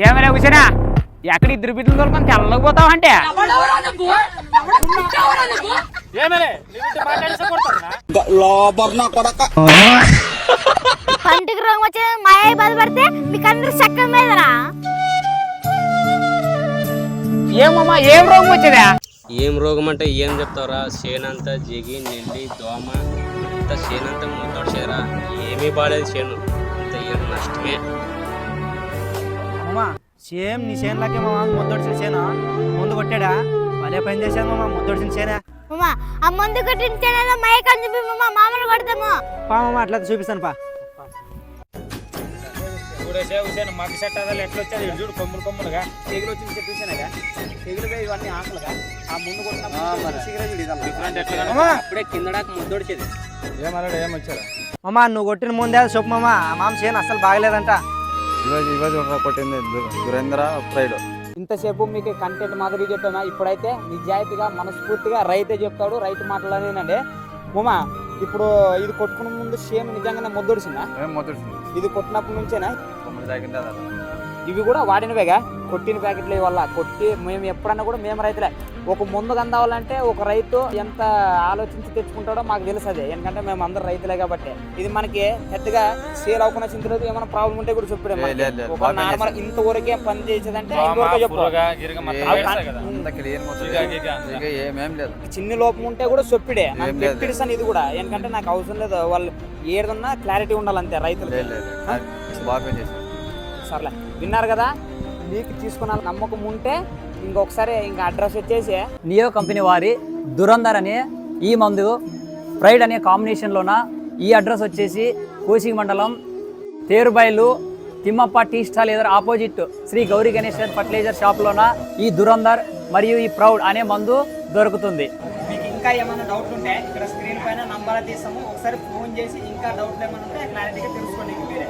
ఏమైనా కూర్చోనా ఎక్కడ ఇద్దరు బిడ్డలు దొరకని తెల్లకపోతావు అంటే కంటికి రోగం వచ్చే మాయ బాధపడితే మీకు అందరూ చక్కగా మీదనా ఏమమ్మా ఏం రోగం వచ్చేదా? ఏం రోగం అంటే ఏం చెప్తావురా? చేనంతా జిగి నెల్లి దోమ అంత చేనంతా ముద్దొడిచేరా. ఏమీ బాలేదు చేను, అంత ఏం నష్టమే. అమ్మా సేమ్ నీ చేనులాగే మా మామ ముద్దొడిచిన చేను ముందు కొట్టాడా? భలే పని చేశాను మామ ముద్దొడిచిన చేనే. మామ ఆ ముందు కట్టించేనేదో మైక్ అని చెప్పి మామను కొడతాము. పా మామ అట్లా చూపిస్తాను పా. మాకు సెట్ అదాలు ఎట్లా వచ్చారు చూడు, కొమ్ములు కొమ్ములుగా తెగులు వచ్చి చూసానుగా తెగులుగా ఇవన్నీ ఆకులుగా ఆ ముందు అప్పుడే కిందడాక ముద్దొడిచేది. ఏమన్నాడు ఏమొచ్చారా? మామ నువ్వు కొట్టిన ముందే చెప్పు మామ, ఆ మామ చేను అసలు బాగలేదంట. ఇవాళ కొట్టింది దురేంద్ర ప్రైడ్. ఇంతసేపు మీకు కంటెంట్ మాదిరి చెప్పామా, ఇప్పుడైతే నిజాయితీగా మనస్ఫూర్తిగా రైతే చెప్తాడు, రైతు మాటలనేనండి. ఉమా ఇప్పుడు ఇది కొట్టుకున్న ముందు సేమ్ నిజంగానే ముద్దొడిచిందా? ఇది కొట్టినప్పటి నుంచేనా? ఇవి కూడా వాడినవేగా, కొట్టిన ప్యాకెట్ల వల్ల కొట్టి మేము ఎప్పుడన్నా కూడా మేము రైతులే. ఒక ముందు అందావాలంటే ఒక రైతు ఎంత ఆలోచించి తెచ్చుకుంటాడో మాకు తెలుసు. అదే ఎందుకంటే మేము అందరం రైతులే కాబట్టి ఇది మనకి పెద్దగా సేల్ అవ్వకుండా చింతలేదు. ఏమైనా ప్రాబ్లం ఉంటే కూడా చెప్పాడు. ఒక నార్మల్ ఇంతవరకే పని చేసేదంటే చిన్న లోపం ఉంటే కూడా చెప్పిడే చెప్పిడిసాను. ఇది కూడా ఎందుకంటే నాకు అవసరం లేదు, వాళ్ళు ఏదన్నా క్లారిటీ ఉండాలంతే రైతులు. సర్లే విన్నారు కదా, మీకు తీసుకున్న నమ్మకం ఉంటే ఇంకొకసారి ఇంకా అడ్రస్ వచ్చేసి నియో కంపెనీ వారి దురందర్ అనే ఈ మందు ప్రైడ్ అనే కాంబినేషన్లోన ఈ అడ్రస్ వచ్చేసి కోసిగి మండలం తేరుబైలు తిమ్మప్ప టీ స్టాల్ ఎదురు ఆపోజిట్ శ్రీ గౌరీ గణేశ్వర్ ఫర్టిలైజర్ షాప్లోన ఈ దురందర్ మరియు ఈ ప్రౌడ్ అనే మందు దొరుకుతుంది. మీకు ఇంకా ఏమైనా డౌట్ ఉంటే ఇక్కడ స్క్రీన్ పైన నంబర్ తీస్తాము, ఒకసారి ఫోన్ చేసి ఇంకా డౌట్ ఏమైనా ఉంటే క్లారిటీగా తెలుసుకోండి మీరే.